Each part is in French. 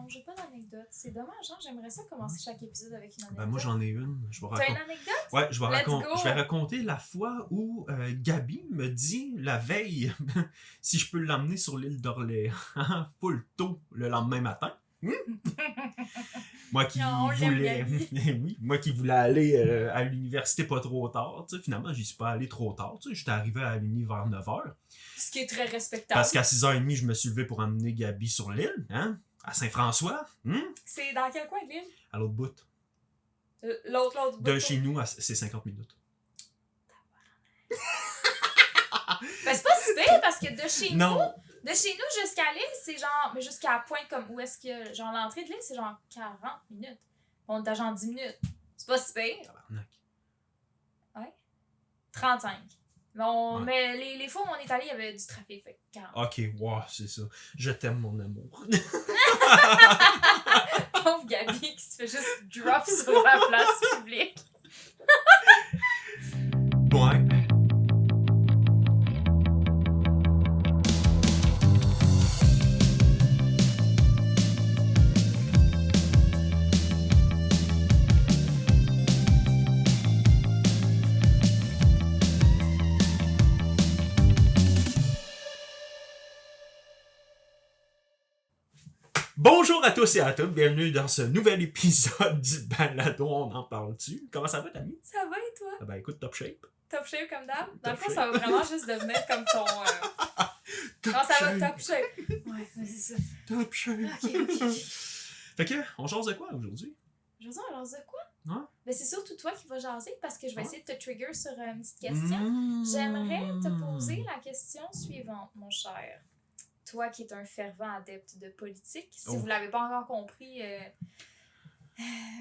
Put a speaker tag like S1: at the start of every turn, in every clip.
S1: non, j'ai pas d'anecdote. C'est dommage, hein? J'aimerais ça commencer chaque épisode avec une anecdote.
S2: Ben moi, j'en ai une.
S1: T'as une anecdote?
S2: Ouais, je
S1: Let's
S2: vais raconter la fois où Gabi me dit la veille si je peux l'emmener sur l'île d'Orléans full tôt le lendemain matin. Moi qui voulais oui, moi qui voulais aller à l'université pas trop tard, tu sais, finalement j'y suis pas allé trop tard, tu sais, j'étais arrivé à l'uni vers 9h.
S1: Ce qui est très respectable.
S2: Parce qu'à 6h30, je me suis levé pour emmener Gabi sur l'île, hein, à Saint-François.
S1: C'est dans quel coin de l'île?
S2: À l'autre bout.
S1: L'autre bout.
S2: De chez nous, c'est 50 minutes.
S1: Ben c'est pas si pire parce que de chez
S2: Non.
S1: nous... De chez nous jusqu'à l'île, c'est genre... Mais jusqu'à la pointe comme où est-ce que... Genre l'entrée de l'île, c'est genre 40 minutes. On est à genre 10 minutes. C'est pas si pire.
S2: Tabarnak.
S1: Ouais. 35. Bon,
S2: Ouais.
S1: mais les fois où on est allé, il y avait du trafic. Fait que 40.
S2: Ok, wow, c'est ça. Je t'aime, mon amour.
S1: Pauvre Gabi qui se fait juste drop sur la place publique.
S2: Ouais. Bonjour à tous et à toutes, bienvenue dans ce nouvel épisode du Balado, on en parle-tu? Comment ça va, Tammy?
S1: Ça va et toi?
S2: Ah ben écoute, top shape.
S1: Top shape comme d'hab? Dans le
S2: Top
S1: fond, ça va vraiment juste devenir comme ton... Comment ça va, top shape? Ouais, c'est ça.
S2: Top shape.
S1: Ok.
S2: Fait que, on change de quoi aujourd'hui?
S1: José, on jase de quoi?
S2: Ouais.
S1: Ben c'est surtout toi qui vas jaser parce que je vais
S2: Ouais.
S1: essayer de te trigger sur une petite question. J'aimerais te poser la question suivante, mon cher. Toi qui es un fervent adepte de politique, si vous ne l'avez pas encore compris,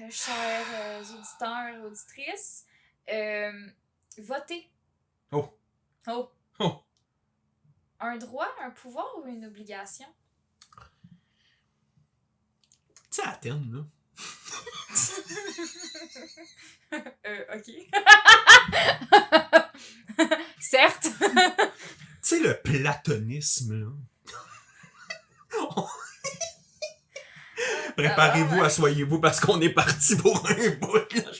S1: chers auditeurs, auditrices, votez.
S2: Oh.
S1: Un droit, un pouvoir ou une obligation?
S2: Tu sais, Athènes, là.
S1: Ok. Certes.
S2: Tu sais, le platonisme, là. Préparez-vous, asseyez-vous parce qu'on est parti pour un bout, là.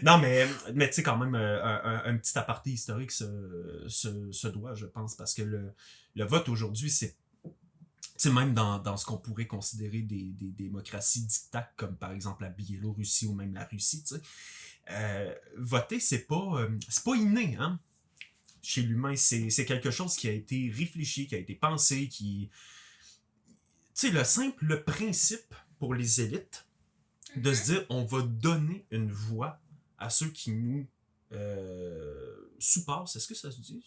S2: Non, mais tu sais, quand même, un petit aparté historique se doit, je pense, parce que le vote aujourd'hui, c'est, tu sais, même dans ce qu'on pourrait considérer des démocraties dictates, comme par exemple la Biélorussie ou même la Russie, tu sais, voter, c'est pas inné, hein. Chez l'humain, c'est quelque chose qui a été réfléchi, qui a été pensé, qui... Tu sais, le principe pour les élites, de se dire, on va donner une voix à ceux qui nous sous-passent. Est-ce que ça se dit,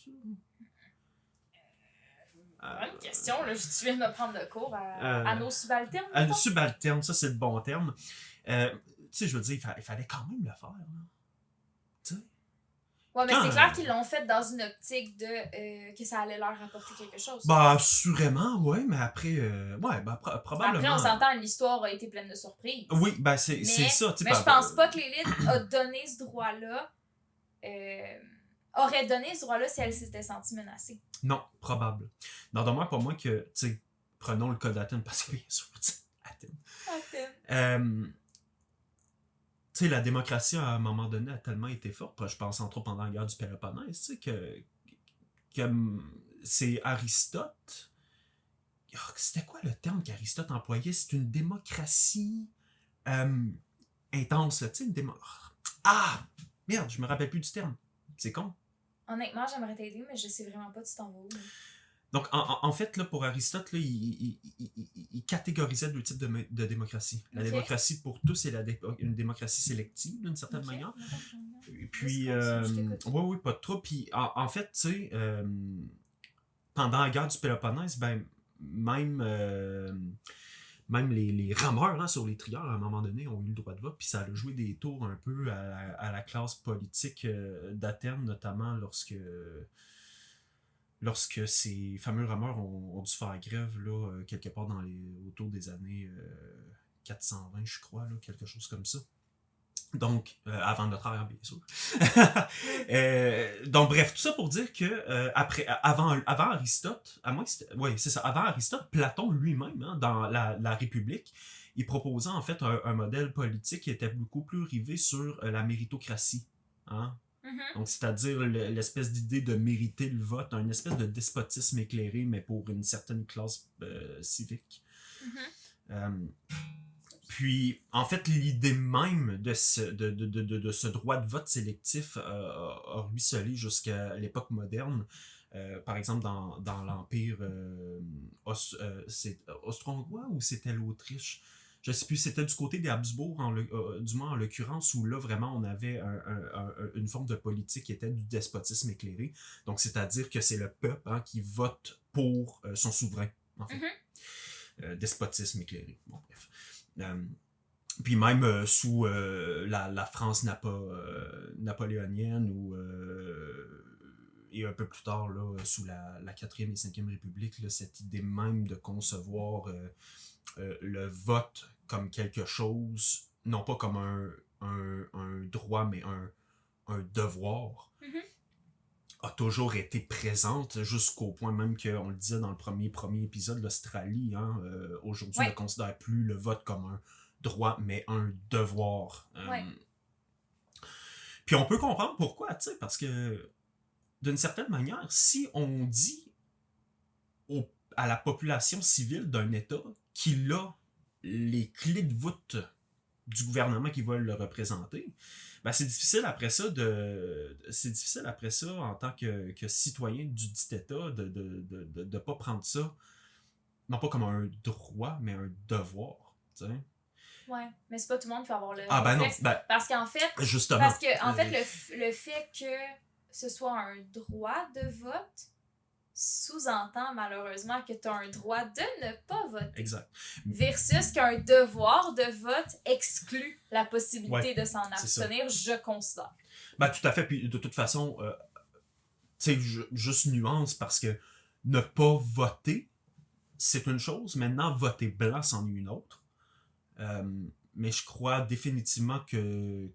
S2: ça?
S1: Bonne question, là, tu viens de me prendre le cours à nos subalternes.
S2: À nos subalternes, ça c'est le bon terme. Tu sais, je veux dire, il fallait quand même le faire, là. Tu sais?
S1: Ouais, mais c'est clair qu'ils l'ont fait dans une optique de que ça allait leur apporter quelque chose.
S2: Bah, assurément, ouais, mais après, probablement.
S1: Après, on s'entend, l'histoire a été pleine de surprises.
S2: Oui, ben c'est ça.
S1: Mais je pense pas que l'élite a donné ce droit-là, aurait donné ce droit-là si elle s'était sentie menacée.
S2: Non, probable. Non, demeure pour moi que, tu sais, prenons le cas d'Athènes, parce que bien sûr, Athènes. Tu sais, la démocratie, à un moment donné, a tellement été forte, je pense entre autres pendant la guerre du Péloponnèse, tu sais, que c'est Aristote. Oh, c'était quoi le terme qu'Aristote employait? C'est une démocratie intense, là, tu sais, une merde, je me rappelle plus du terme. C'est con.
S1: Honnêtement, j'aimerais t'aider, mais je sais vraiment pas tu t'en vas où.
S2: Donc, en fait, là, pour Aristote, là, il catégorisait deux types de démocratie. La démocratie pour tous, c'est une démocratie sélective, d'une certaine manière. Et puis, oui, pas de trop. Puis, en fait, tu sais, pendant la guerre du Péloponnèse, ben, même les rameurs, hein, sur les trieurs, à un moment donné, ont eu le droit de vote. Puis, ça a joué des tours un peu à la classe politique d'Athènes, notamment lorsque ces fameux rameurs ont dû faire grève là, quelque part autour des années 420, je crois, là, quelque chose comme ça. Donc, avant notre ère, bien sûr. Donc, bref, tout ça pour dire que avant Aristote, à moins que ouais, c'est ça, avant Aristote, Platon lui-même, hein, dans la République, il proposait en fait un modèle politique qui était beaucoup plus rivé sur la méritocratie. Hein?
S1: Mhm.
S2: Donc, c'est-à-dire l'espèce d'idée de mériter le vote, une espèce de despotisme éclairé, mais pour une certaine classe civique.
S1: Mhm.
S2: Euh, Puis, en fait, l'idée même de ce droit de vote sélectif a ruisselé jusqu'à l'époque moderne. Par exemple, dans l'Empire c'est austro-hongrois ou c'était l'Autriche? Je sais plus, c'était du côté des Habsbourg, du moins en l'occurrence, où là, vraiment, on avait une forme de politique qui était du despotisme éclairé. Donc, c'est-à-dire que c'est le peuple hein, qui vote pour son souverain, en fait. Despotisme éclairé. Bon, bref. Puis même sous la France napoléonienne ou et un peu plus tard là, sous la 4e et 5e République, là, cette idée même de concevoir le vote comme quelque chose, non pas comme un droit, mais un devoir, a toujours été présente jusqu'au point même qu'on le disait dans le premier épisode, l'Australie, hein, aujourd'hui ne considère plus le vote comme un droit, mais un devoir. Puis on peut comprendre pourquoi, tu sais, parce que d'une certaine manière, si on dit à la population civile d'un État qu'il a les clés de voûte du gouvernement qui va le représenter, ben c'est difficile après ça en tant que citoyen du dit État de pas prendre ça non pas comme un droit mais un devoir, tu sais.
S1: Ouais, mais c'est pas tout le monde qui va avoir le
S2: réflexe. Non,
S1: parce qu'en fait,
S2: justement.
S1: Parce que, en fait, le fait que ce soit un droit de vote sous-entend malheureusement que tu as un droit de ne pas voter.
S2: Exact.
S1: Versus qu'un devoir de vote exclut la possibilité de s'en abstenir, je considère.
S2: Ben, tout à fait. Puis de toute façon, tu sais, juste nuance parce que ne pas voter, c'est une chose. Maintenant, voter blanc, c'en est une autre. Mais je crois définitivement que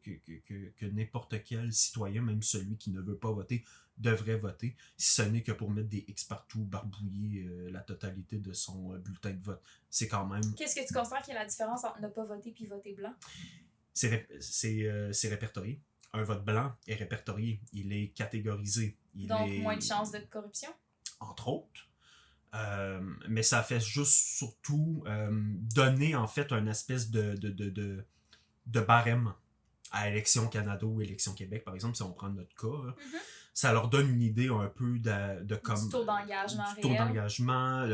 S2: n'importe quel citoyen, même celui qui ne veut pas voter, devrait voter, si ce n'est que pour mettre des X partout, barbouiller la totalité de son bulletin de vote. C'est quand même...
S1: Qu'est-ce que tu considères qu'il y a la différence entre ne pas voter puis voter blanc?
S2: C'est répertorié. Un vote blanc est répertorié. Il est catégorisé.
S1: Donc, moins de chances de corruption?
S2: Entre autres. Mais ça fait juste surtout donner en fait une espèce de barème à Élection Canada ou Élection Québec, par exemple, si on prend notre cas. Ça leur donne une idée un peu de comme...
S1: Du taux d'engagement
S2: du taux d'engagement,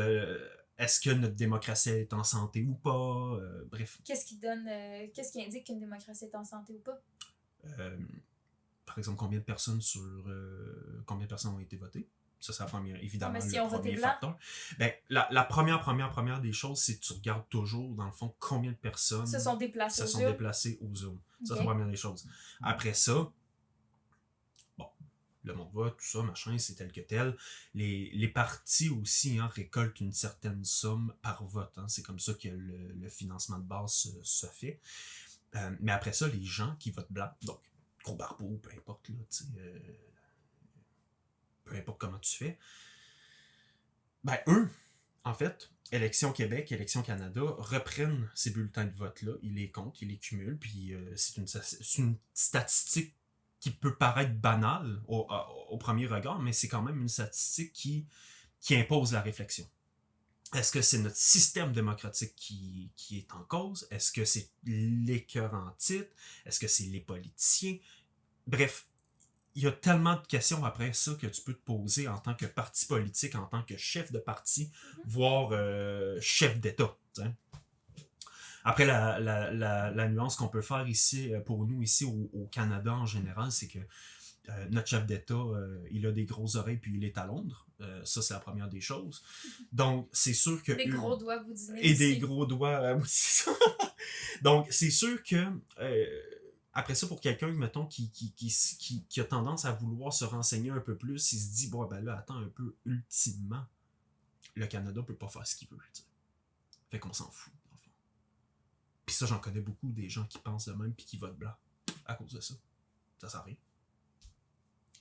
S2: est-ce que notre démocratie est en santé ou pas, bref.
S1: Qu'est-ce qui indique qu'une démocratie est en santé ou pas?
S2: Par exemple, combien de personnes ont été votées? Ça, c'est la première, évidemment,
S1: si
S2: le premier facteur. Ben, la première des choses, c'est que tu regardes toujours, dans le fond, combien de personnes
S1: se sont déplacées
S2: aux urnes. Ça, c'est la première des choses. Après ça, bon, le monde vote, tout ça, machin, c'est tel que tel. Les partis aussi hein, récoltent une certaine somme par vote. Hein. C'est comme ça que le financement de base se fait. Mais après ça, les gens qui votent blanc, donc gros barbeau, peu importe, là, tu sais... peu importe comment tu fais, ben eux, en fait, Élection Québec, Élection Canada, reprennent ces bulletins de vote-là, ils les comptent, ils les cumulent, puis c'est une statistique qui peut paraître banale au premier regard, mais c'est quand même une statistique qui impose la réflexion. Est-ce que c'est notre système démocratique qui est en cause? Est-ce que c'est l'écœurant titre? Est-ce que c'est les politiciens? Bref, il y a tellement de questions après ça que tu peux te poser en tant que parti politique, en tant que chef de parti, voire chef d'État. T'sais. Après, la nuance qu'on peut faire ici, pour nous ici au Canada en général, c'est que notre chef d'État, il a des grosses oreilles puis il est à Londres. Ça, c'est la première des choses. Donc, c'est sûr que...
S1: Des gros doigts vous dînez
S2: et des gros doigts, oui, c'est ça. Donc, c'est sûr que... après ça, pour quelqu'un, mettons, qui a tendance à vouloir se renseigner un peu plus, il se dit, bon, ben là, attends un peu, ultimement, le Canada peut pas faire ce qu'il veut, tu sais. Fait qu'on s'en fout, en fait. Puis ça, j'en connais beaucoup des gens qui pensent de même puis qui votent blanc. à cause de ça. Ça sert à rien.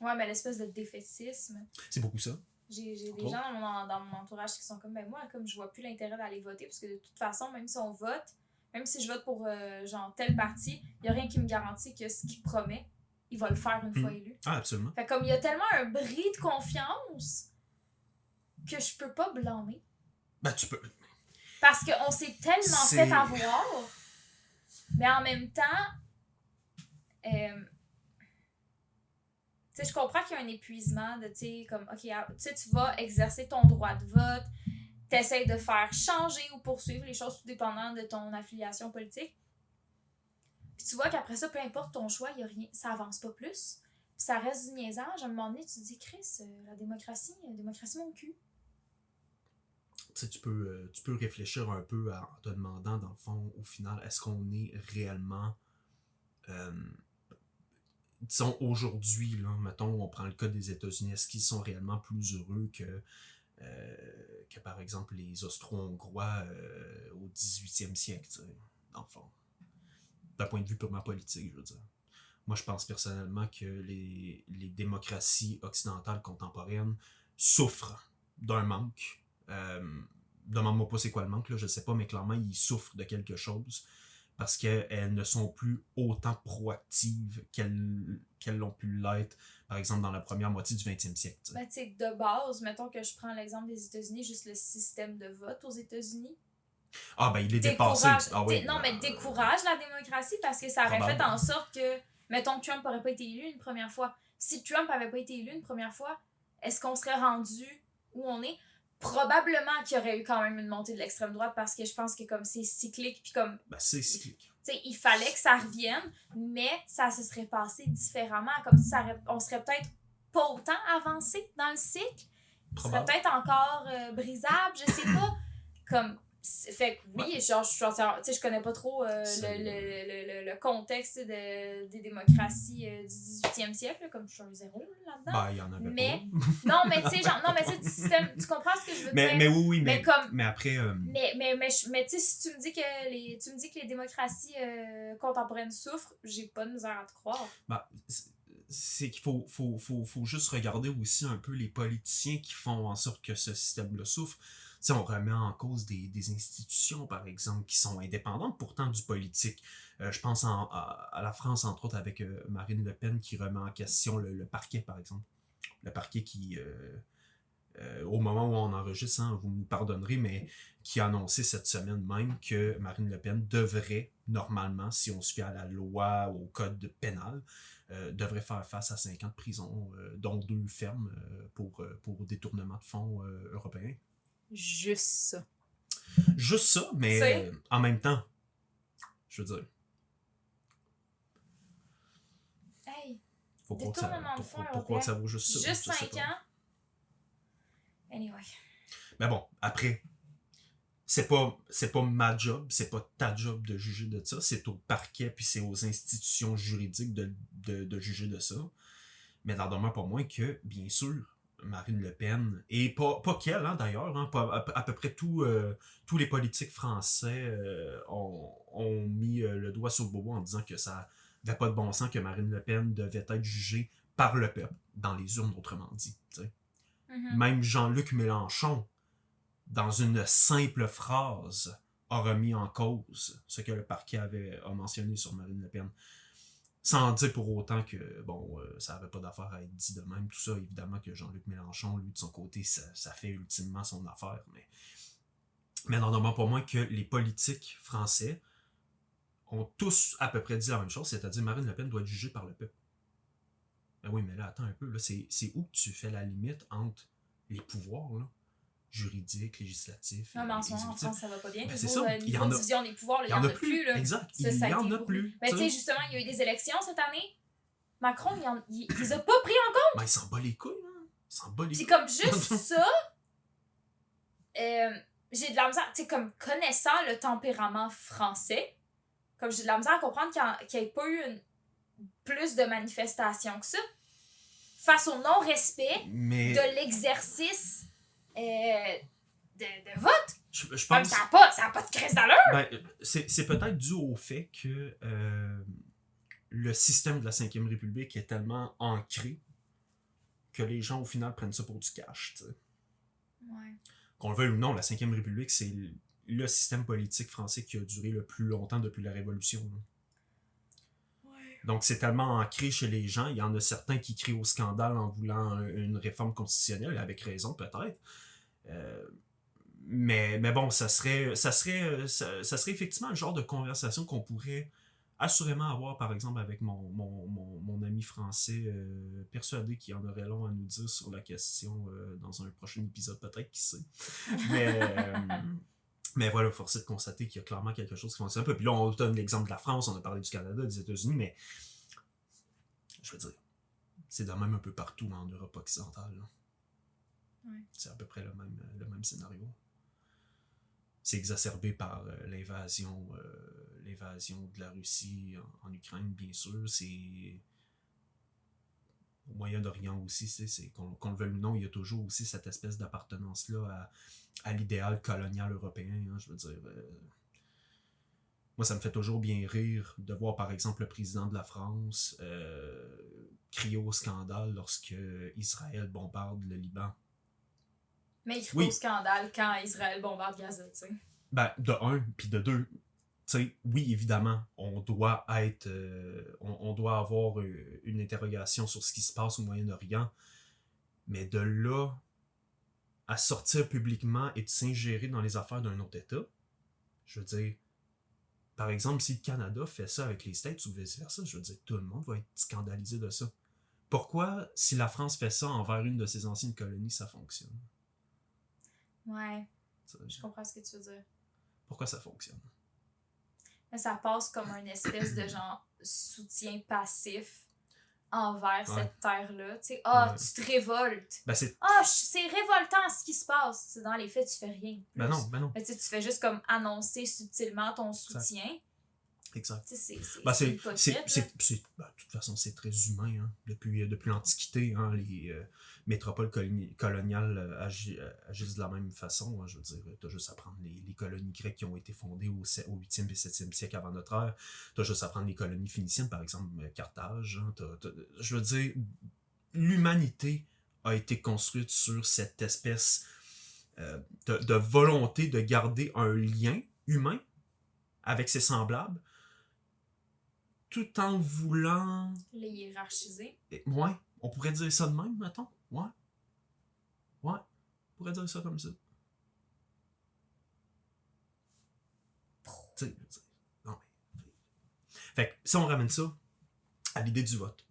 S1: Ouais, mais l'espèce de défaitisme.
S2: C'est beaucoup ça.
S1: J'ai des gens dans mon entourage qui sont comme, ben moi, comme je vois plus l'intérêt d'aller voter, parce que de toute façon, même si on vote, même si je vote pour genre tel parti, il n'y a rien qui me garantit que ce qu'il promet, il va le faire une fois élu.
S2: Ah, absolument.
S1: Fait comme il y a tellement un bris de confiance que je peux pas blâmer.
S2: Ben, tu peux.
S1: Parce qu'on s'est tellement fait avoir, mais en même temps, tu sais, je comprends qu'il y a un épuisement de, tu sais, comme, ok, tu sais, tu vas exercer ton droit de vote, t'essayes de faire changer ou poursuivre les choses tout dépendant de ton affiliation politique. Puis tu vois qu'après ça, peu importe ton choix, y a rien, ça avance pas plus. Puis ça reste du niaisage. À un moment donné, tu te dis, Chris, la démocratie mon cul.
S2: Tu sais, tu peux réfléchir un peu en te demandant, dans le fond, au final, est-ce qu'on est réellement... disons, aujourd'hui, là, mettons, on prend le cas des États-Unis, est-ce qu'ils sont réellement plus heureux que par exemple, les Austro-Hongrois au 18e siècle, tu sais, dans le fond. D'un point de vue purement politique, je veux dire. Moi, je pense personnellement que les démocraties occidentales contemporaines souffrent d'un manque. Demande-moi pas c'est quoi le manque, là, je sais pas, mais clairement, ils souffrent de quelque chose parce qu'elles ne sont plus autant proactives qu'elles l'ont pu l'être, par exemple, dans la première moitié du 20e siècle. T'sais.
S1: Ben, tu sais, de base, mettons que je prends l'exemple des États-Unis, juste le système de vote aux États-Unis.
S2: Ah, ben, il est dépassé. Ah, oui,
S1: non, mais décourage la démocratie parce que ça aurait fait en sorte que, mettons, Trump n'aurait pas été élu une première fois. Si Trump n'avait pas été élu une première fois, est-ce qu'on serait rendu où on est? Probablement qu'il y aurait eu quand même une montée de l'extrême droite parce que je pense que comme c'est cyclique, puis comme...
S2: Ben, c'est cyclique.
S1: Il fallait que ça revienne, mais ça se serait passé différemment. Comme si on serait peut-être pas autant avancé dans le cycle. Ça serait peut-être encore brisable, je sais pas. Comme... Fait que oui, genre, je connais pas trop le contexte des démocraties du 18e siècle, là, comme je suis un zéro là-dedans.
S2: Ben, il y en avait pas.
S1: Non, mais tu sais, genre, non, mais tu sais, tu comprends ce que je veux dire?
S2: Mais oui, mais après...
S1: Mais tu sais, si tu me dis que les démocraties contemporaines souffrent, j'ai pas de misère à te croire.
S2: Ben, c'est qu'il faut juste regarder aussi un peu les politiciens qui font en sorte que ce système-là souffre. T'sais, on remet en cause des institutions, par exemple, qui sont indépendantes pourtant du politique. Je pense à la France, entre autres, avec Marine Le Pen qui remet en question le parquet, par exemple. Le parquet qui, au moment où on enregistre, hein, vous me pardonnerez, mais qui a annoncé cette semaine même que Marine Le Pen devrait, normalement, si on se fie à la loi, au code pénal, devrait faire face à 5 ans de prison, dont 2 fermes pour détournement de fonds européens.
S1: Juste ça.
S2: Juste ça, mais en même temps, je veux dire.
S1: Hey,
S2: pourquoi que ça vaut juste ça?
S1: Juste 5 ans? Anyway.
S2: Mais bon, après, c'est pas ma job, c'est pas ta job de juger de ça, c'est au parquet puis c'est aux institutions juridiques de juger de ça. Mais n'en demeure pas moins que, bien sûr, Marine Le Pen, et pas qu'elle, hein, d'ailleurs, hein, à peu près tous les politiques français ont mis le doigt sur le bobo en disant que ça n'avait pas de bon sens que Marine Le Pen devait être jugée par le peuple, dans les urnes, autrement dit. Mm-hmm. Même Jean-Luc Mélenchon, dans une simple phrase, a remis en cause ce que le parquet a mentionné sur Marine Le Pen. Sans dire pour autant que, bon, ça n'avait pas d'affaire à être dit de même. Tout ça, évidemment, que Jean-Luc Mélenchon, lui, de son côté, ça fait ultimement son affaire. Mais n'en demeure pas moins que les politiques français ont tous à peu près dit la même chose, c'est-à-dire Marine Le Pen doit être jugée par le peuple. Ben oui, mais là, attends un peu, là, c'est où que tu fais la limite entre les pouvoirs, là? Juridique, législatif.
S1: Non, mais en France, ça va pas bien.
S2: Ben, c'est ça.
S1: Niveau division des pouvoirs, il y en a plus. Là.
S2: Exact. Il y en a plus.
S1: Mais tu sais, justement, il y a eu des élections cette année. Macron, il les a pas pris en compte.
S2: Ben, il s'en bat les couilles, là. Il s'en bat les couilles.
S1: C'est comme juste ça. J'ai de la misère, tu sais, comme connaissant le tempérament français, comme j'ai de la misère à comprendre qu'il n'y ait pas eu plus de manifestations que ça. Face au non-respect de l'exercice de vote.
S2: Je pense...
S1: Ça n'a pas de crise d'allure.
S2: Ben, c'est peut-être dû au fait que le système de la Ve République est tellement ancré que les gens, au final, prennent ça pour du cash, tu sais.
S1: Ouais.
S2: Qu'on le veuille ou non, la Ve République, c'est le système politique français qui a duré le plus longtemps depuis la Révolution. Là.
S1: Ouais.
S2: Donc, c'est tellement ancré chez les gens. Il y en a certains qui crient au scandale en voulant une réforme constitutionnelle, avec raison peut-être. Mais bon, ça serait effectivement le genre de conversation qu'on pourrait assurément avoir, par exemple, avec mon ami français, persuadé qu'il y en aurait long à nous dire sur la question dans un prochain épisode, peut-être, qui sait. Mais voilà, force est de constater qu'il y a clairement quelque chose qui fonctionne un peu. Puis là, on donne l'exemple de la France, on a parlé du Canada, des États-Unis, mais je veux dire, c'est de même un peu partout en Europe occidentale.
S1: Ouais.
S2: C'est à peu près le même scénario. C'est exacerbé par l'invasion de la Russie en Ukraine, bien sûr. C'est au Moyen-Orient aussi, c'est qu'on le veuille ou non, il y a toujours aussi cette espèce d'appartenance-là à l'idéal colonial européen. Hein, je veux dire, moi, ça me fait toujours bien rire de voir, par exemple, le président de la France crier au scandale lorsque Israël bombarde le Liban.
S1: Mais il crie au scandale quand Israël bombarde Gaza, tu sais.
S2: Ben, de un, puis de deux, tu sais, oui, évidemment, on doit avoir une interrogation sur ce qui se passe au Moyen-Orient, mais de là à sortir publiquement et de s'ingérer dans les affaires d'un autre État, je veux dire, par exemple, si le Canada fait ça avec les States ou vice-versa, je veux dire, tout le monde va être scandalisé de ça. Pourquoi, si la France fait ça envers une de ses anciennes colonies, ça fonctionne?
S1: Ouais, je comprends ce que tu veux dire.
S2: Pourquoi ça fonctionne?
S1: Mais ça passe comme un espèce de genre soutien passif envers cette terre-là. Tu sais, tu te révoltes.
S2: Ben c'est
S1: révoltant ce qui se passe. C'est dans les faits, tu fais rien.
S2: Ben non.
S1: Mais tu fais juste comme annoncer subtilement ton soutien.
S2: Exact.
S1: C'est
S2: hypocrite. De toute façon, c'est très humain. Hein. Depuis l'Antiquité, hein, les métropoles coloniales agissent de la même façon. Hein. Je veux dire, tu as juste à prendre les colonies grecques qui ont été fondées au 8e et 7e siècle avant notre ère. Tu as juste à prendre les colonies phéniciennes, par exemple, Carthage. Hein. Je veux dire, l'humanité a été construite sur cette espèce de volonté de garder un lien humain avec ses semblables, tout en voulant...
S1: les hiérarchiser.
S2: Ouais, on pourrait dire ça de même, mettons. Ouais, on pourrait dire ça comme ça. Tu sais, non mais... Fait que, si on ramène ça à l'idée du vote,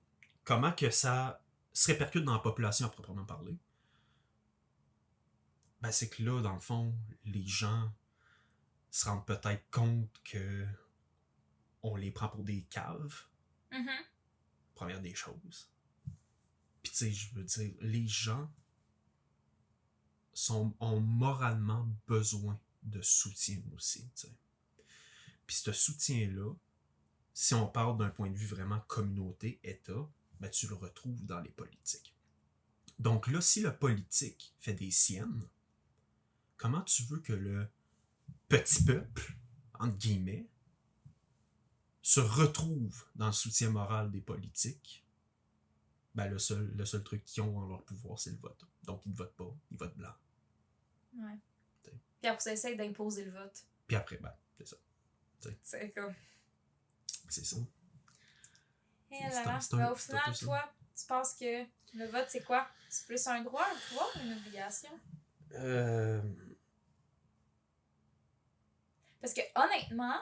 S2: comment que ça se répercute dans la population à proprement parler? Ben c'est que là, dans le fond, les gens se rendent peut-être compte que on les prend pour des caves.
S1: Mm-hmm.
S2: Première des choses. Puis tu sais, je veux dire, les gens ont moralement besoin de soutien aussi, tu sais. Puis ce soutien-là, si on parle d'un point de vue vraiment communauté, État, ben tu le retrouves dans les politiques. Donc là, si le politique fait des siennes, comment tu veux que le petit peuple, entre guillemets, se retrouve dans le soutien moral des politiques? Ben le seul truc qu'ils ont en leur pouvoir, c'est le vote. Donc ils ne votent pas, ils votent blanc.
S1: Ouais. T'sais. Puis après, ça essaie d'imposer le vote.
S2: Puis après, ben, c'est ça.
S1: C'est comme...
S2: C'est ça.
S1: Et là, mais au final, toi, tu penses que le vote, c'est quoi? C'est plus un droit, un pouvoir ou une obligation? Parce que honnêtement,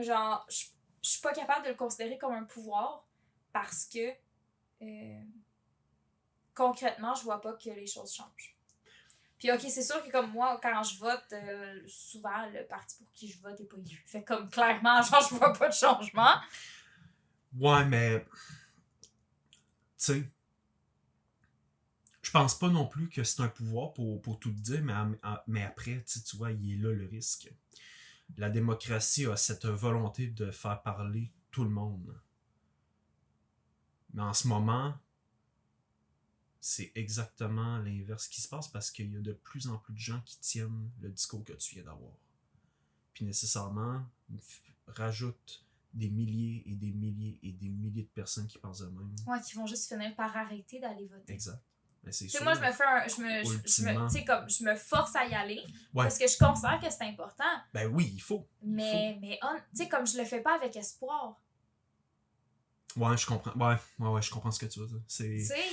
S1: genre, je suis pas capable de le considérer comme un pouvoir parce que concrètement, je vois pas que les choses changent. Puis ok, c'est sûr que comme moi, quand je vote, souvent le parti pour qui je vote est pas élu. Fait comme clairement, genre, je vois pas de changement.
S2: Ouais, mais tu sais, je pense pas non plus que c'est un pouvoir pour tout te dire, mais après, tu vois, il est là le risque. La démocratie a cette volonté de faire parler tout le monde. Mais en ce moment, c'est exactement l'inverse qui se passe parce qu'il y a de plus en plus de gens qui tiennent le discours que tu viens d'avoir. Puis nécessairement, rajoute des milliers et des milliers et des milliers de personnes qui pensent de même.
S1: Ouais, qui vont juste finir par arrêter d'aller voter.
S2: Exact. Mais c'est
S1: Tu sais,
S2: sûr.
S1: moi, je me fais je me force à y aller parce que je considère que c'est important.
S2: Ben oui, il faut.
S1: Mais tu sais, comme je le fais pas avec espoir.
S2: Ouais, je comprends. Ouais, je comprends ce que tu veux dire.
S1: Tu sais,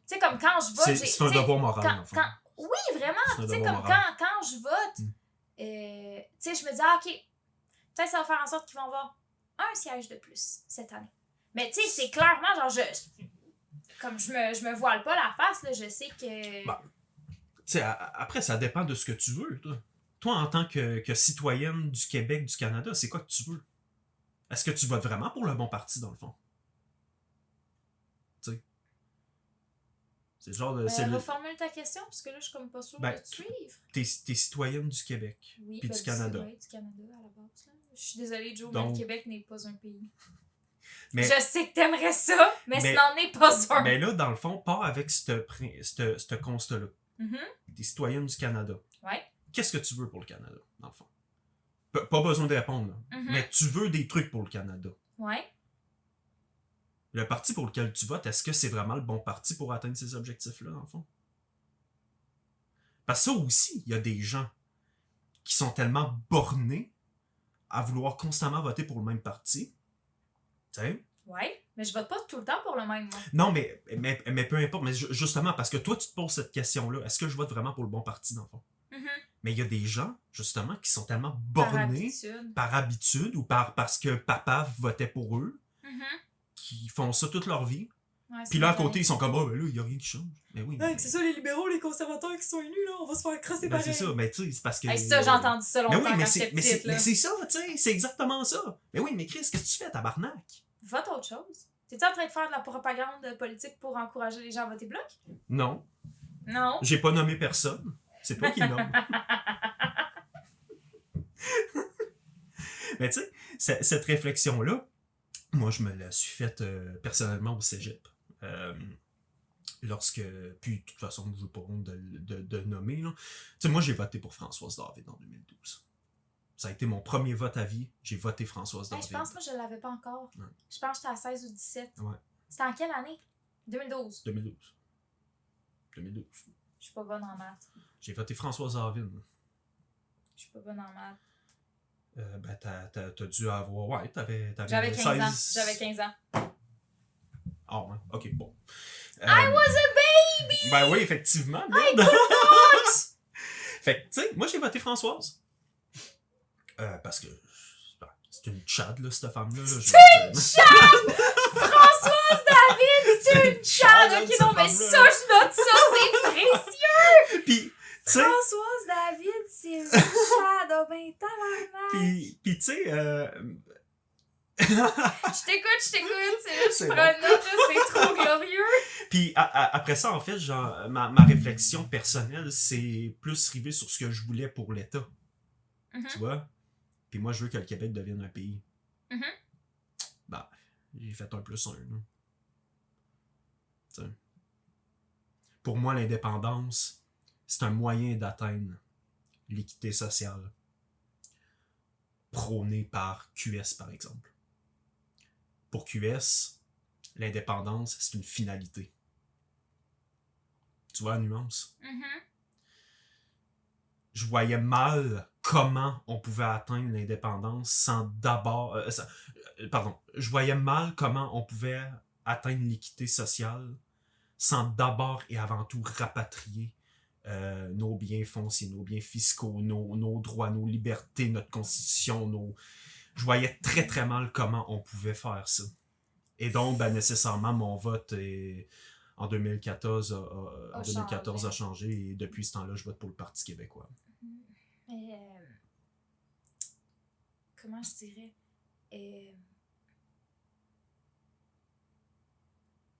S2: C'est
S1: comme quand je vote...
S2: c'est un devoir moral, en fait.
S1: Oui, vraiment. Tu sais, comme quand je vote, tu sais, je me dis, OK, peut-être ça va faire en sorte qu'ils vont avoir un siège de plus cette année. Mais tu sais, c'est clairement, genre, comme je me voile pas la face, là, je sais que...
S2: Ben, tu sais, après, ça dépend de ce que tu veux, toi. Toi, en tant que citoyenne du Québec, du Canada, c'est quoi que tu veux? Est-ce que tu votes vraiment pour le bon parti, dans le fond? Tu sais. C'est le genre de...
S1: reformule ta question, parce que là, je suis comme pas sûre de te suivre.
S2: T'es citoyenne du Québec, puis du Canada.
S1: Oui, du Canada, à la base. Là. Je suis désolée, Joe,
S2: Donc,
S1: mais le Québec n'est pas un pays.
S2: Mais,
S1: je sais que t'aimerais ça, mais ce n'en est pas un.
S2: Mais là, dans le fond, pars avec ce constat-là. T'es citoyenne du Canada.
S1: Ouais.
S2: Qu'est-ce que tu veux pour le Canada, dans le fond? Pas besoin de répondre, là. Mais tu veux des trucs pour le Canada.
S1: Ouais.
S2: Le parti pour lequel tu votes, est-ce que c'est vraiment le bon parti pour atteindre ces objectifs-là, dans le fond? Parce que ça aussi, il y a des gens qui sont tellement bornés à vouloir constamment voter pour le même parti. Tu sais?
S1: Ouais, mais je vote pas tout le temps pour le même, moi.
S2: Non, mais peu importe. Mais justement, parce que toi, tu te poses cette question-là. Est-ce que je vote vraiment pour le bon parti, dans le fond? Mais il y a des gens, justement, qui sont tellement bornés par habitude ou parce que papa votait pour eux, qui font ça toute leur vie. Ouais, puis là, à côté, ils sont comme, ben là, il n'y a rien qui change. Mais oui.
S1: Ouais, c'est ça, les libéraux, les conservateurs qui sont élus, là, on va se faire crosser pareil.
S2: C'est ça, mais tu sais, c'est parce que.
S1: Hey, ça, j'ai entendu ça longtemps quand j'étais petite, là.
S2: Mais c'est ça, tu sais, c'est exactement ça. Mais oui, mais Chris, qu'est-ce que tu fais, tabarnak?
S1: Vote autre chose. T'es-tu en train de faire de la propagande politique pour encourager les gens à voter bloc?
S2: Non.
S1: Non.
S2: J'ai pas nommé personne. C'est toi qui le nommes. Mais tu sais, cette réflexion-là, moi, je me la suis faite personnellement au cégep. Puis, de toute façon, je n'ai pas honte de nommer. Tu sais, moi, j'ai voté pour Françoise David en 2012. Ça a été mon premier vote à vie. J'ai voté Françoise David.
S1: Je pense que moi, je ne l'avais pas encore.
S2: Ouais.
S1: Je pense que j'étais à 16 ou 17.
S2: Ouais.
S1: C'était en quelle année? 2012.
S2: 2012. Je
S1: suis pas bonne en maths.
S2: J'ai voté Françoise David.
S1: Je suis pas bonne en maths.
S2: Ben, t'as dû avoir... Ouais, t'avais
S1: J'avais 15 ans. J'avais 15 ans.
S2: Ah ouais, ok, bon.
S1: I was a baby!
S2: Ben oui, effectivement.
S1: I could not!
S2: Fait que, tu sais, moi, j'ai voté Françoise. Parce que c'est une chad, là, cette femme-là.
S1: C'est une chad! Françoise David, c'est une chad! Ok, non, mais ça, je note ça, c'est précieux!
S2: Puis, t'sais,
S1: Françoise David, c'est une chad! Oh ben, tabarnak!
S2: Puis tu sais...
S1: Je t'écoute, c'est là, je prends une note, là, c'est trop glorieux!
S2: Puis après ça, en fait, genre, ma réflexion personnelle, c'est plus rivé sur ce que je voulais pour l'État. Tu vois? Puis moi, je veux que le Québec devienne un pays. Ben, j'ai fait un plus un. T'sais. Pour moi, l'indépendance, c'est un moyen d'atteindre l'équité sociale prônée par QS, par exemple. Pour QS, l'indépendance, c'est une finalité. Tu vois la nuance? Je voyais mal comment on pouvait atteindre l'indépendance sans d'abord... je voyais mal comment on pouvait atteindre l'équité sociale sans d'abord et avant tout rapatrier nos biens fonciers, nos biens fiscaux, nos droits, nos libertés, notre constitution, Je voyais très très mal comment on pouvait faire ça. Et donc, ben, nécessairement, mon vote en 2014 a changé et depuis ce temps-là, je vote pour le Parti québécois.
S1: Mais, comment je dirais?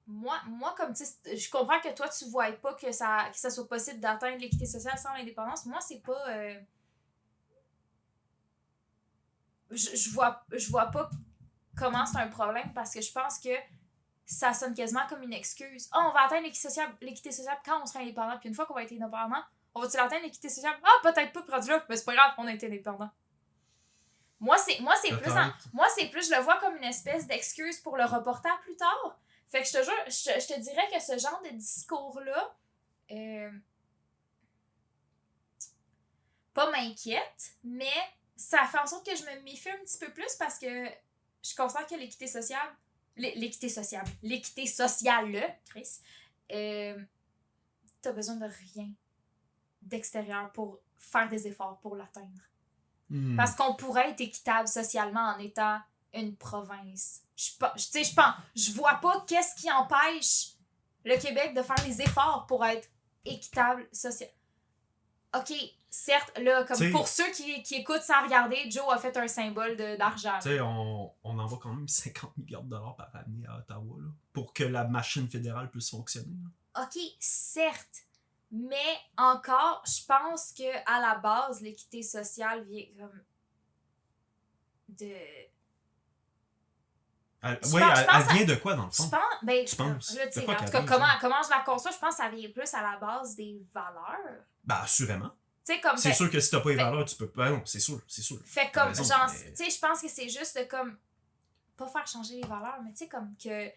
S1: Moi, comme tu sais, je comprends que toi, tu ne vois pas que ça soit possible d'atteindre l'équité sociale sans l'indépendance. Moi, c'est pas... Je vois pas comment c'est un problème parce que je pense que ça sonne quasiment comme une excuse. On va atteindre l'équité sociale quand on sera indépendant. Puis une fois qu'on va être indépendant, on va-tu l'atteindre l'équité sociale? Peut-être pas, produit là, mais c'est pas grave, on a été indépendant. Moi, c'est plus
S2: Peut-être.
S1: moi, c'est plus, je le vois comme une espèce d'excuse pour le reporter à plus tard. Fait que je te jure, je te dirais que ce genre de discours-là, pas m'inquiète, mais ça fait en sorte que je me méfie un petit peu plus parce que je considère que l'équité sociale, l'équité sociale, Chris, t'as besoin de rien d'extérieur pour faire des efforts pour l'atteindre. Parce qu'on pourrait être équitable socialement en étant une province. Je vois pas qu'est-ce qui empêche le Québec de faire les efforts pour être équitable social. OK, certes, là, comme
S2: T'sais,
S1: pour ceux qui écoutent sans regarder, Joe a fait un symbole d'argent.
S2: Tu sais, on envoie quand même 50 milliards de dollars par année à Ottawa là, pour que la machine fédérale puisse fonctionner. Là.
S1: OK, certes. Mais encore, je pense que à la base, l'équité sociale vient comme de...
S2: Elle
S1: Je pense
S2: vient de quoi dans le
S1: Je
S2: fond?
S1: pense, ben,
S2: Tu penses?
S1: là, tu sais,
S2: De quoi
S1: en tout
S2: qu'elle
S1: cas,
S2: vient,
S1: comment je la conçois, je pense que ça vient plus à la base des valeurs.
S2: Ben, assurément.
S1: Tu sais, comme...
S2: C'est sûr que si t'as pas les
S1: fait-
S2: valeurs, tu peux pas. Ben non, c'est sûr.
S1: Fait
S2: T'as
S1: comme,
S2: raison,
S1: genre,
S2: mais-
S1: tu sais, je pense que c'est juste de comme... Pas faire changer les valeurs, mais tu sais, comme que...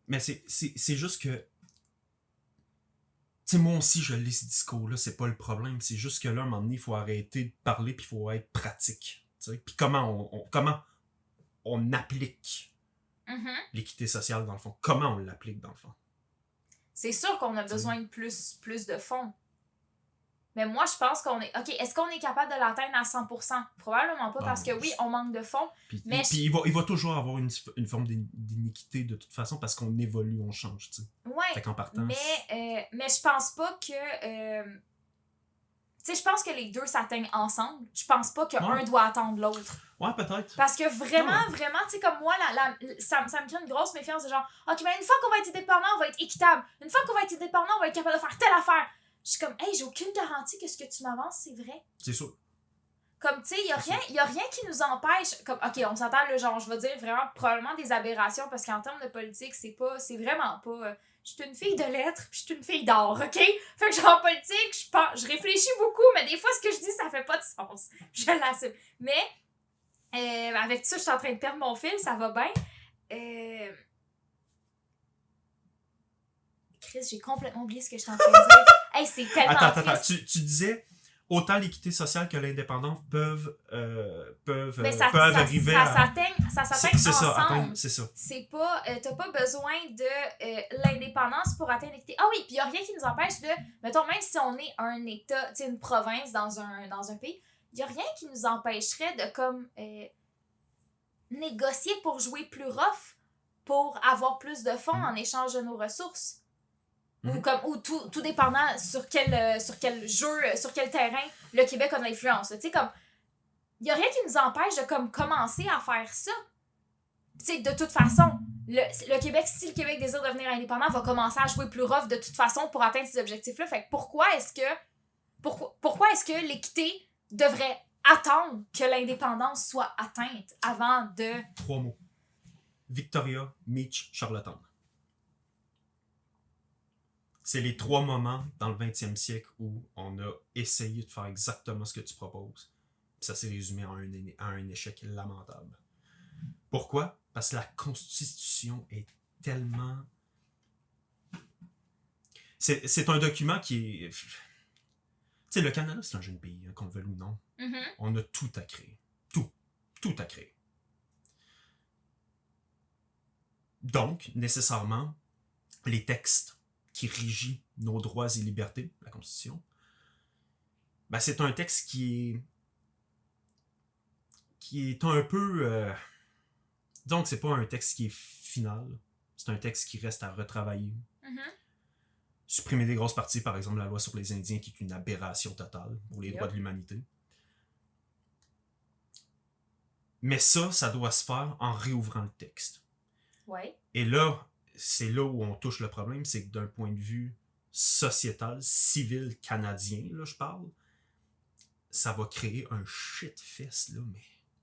S2: Mais c'est juste que. Tu sais, moi aussi, je lis ce discours-là, c'est pas le problème. C'est juste que là, à un moment donné, il faut arrêter de parler puis il faut être pratique. Tu sais. Puis comment on applique l'équité sociale dans le fond? Comment on l'applique dans le fond?
S1: C'est sûr qu'on a besoin de plus de fonds. Mais moi, je pense qu'on est... OK, est-ce qu'on est capable de l'atteindre à 100%? Probablement pas, parce que oui, on manque de fonds.
S2: Puis
S1: mais
S2: il va toujours avoir une forme d'iniquité de toute façon parce qu'on évolue, on change, tu sais.
S1: Ouais,
S2: Fait qu'en partant...
S1: mais je pense pas que... tu sais, je pense que les deux s'atteignent ensemble. Je pense pas qu'un doit attendre l'autre.
S2: Ouais, peut-être.
S1: Parce que vraiment, tu sais, comme moi, ça me crée une grosse méfiance de genre, OK, mais une fois qu'on va être indépendant, on va être équitable. Une fois qu'on va être indépendant, on va être capable de faire telle affaire. Je suis comme, hey, j'ai aucune garantie que ce que tu m'avances, c'est vrai.
S2: C'est sûr.
S1: Comme, tu sais, il y a rien qui nous empêche. Comme, OK, on s'entend, le genre, je vais dire vraiment, probablement des aberrations, parce qu'en termes de politique, c'est vraiment pas. Je suis une fille de lettres, puis je suis une fille d'art, OK? Fait que genre, en politique, je réfléchis beaucoup, mais des fois, ce que je dis, ça fait pas de sens. Je l'assume. Mais, avec ça, je suis en train de perdre mon fil, ça va bien. Chris, j'ai complètement oublié ce que je suis en train de dire. Hey, c'est tellement
S2: Attends. Tu disais, autant l'équité sociale que l'indépendance peuvent arriver
S1: ça
S2: à...
S1: Ça s'atteint
S2: C'est ça,
S1: ensemble.
S2: atteindre, c'est ça.
S1: C'est pas... t'as pas besoin de l'indépendance pour atteindre l'équité. Ah oui, puis il y a rien qui nous empêche de... Mettons, même si on est un État, tu sais, une province dans un pays, il y a rien qui nous empêcherait de, comme, négocier pour jouer plus rough, pour avoir plus de fonds en échange de nos ressources. Ou tout dépendant sur quel jeu, sur quel terrain le Québec a de l'influence. Tu sais, comme, il n'y a rien qui nous empêche de comme commencer à faire ça. Tu sais, de toute façon, le Québec, si le Québec désire devenir indépendant, va commencer à jouer plus rough de toute façon pour atteindre ces objectifs-là. Fait que pourquoi est-ce que l'équité devrait attendre que l'indépendance soit atteinte avant de...
S2: 3 mots. Victoria, Mitch, Charlottetown. C'est les 3 moments dans le 20e siècle où on a essayé de faire exactement ce que tu proposes. Puis ça s'est résumé à un échec lamentable. Pourquoi? Parce que la Constitution est tellement... C'est un document qui est... Tu sais, le Canada, c'est un jeune pays, hein, qu'on le veuille ou non. On a tout à créer. Tout à créer. Donc, nécessairement, les textes qui régit nos droits et libertés, la Constitution, ben c'est un texte qui est un peu... Donc, c'est pas un texte qui est final. C'est un texte qui reste à retravailler. Supprimer des grosses parties, par exemple, la loi sur les Indiens, qui est une aberration totale pour les droits de l'humanité. Mais ça doit se faire en réouvrant le texte.
S1: Ouais.
S2: Et là, c'est là où on touche le problème, c'est que d'un point de vue sociétal, civil, canadien, là, je parle, ça va créer un shitfest, là,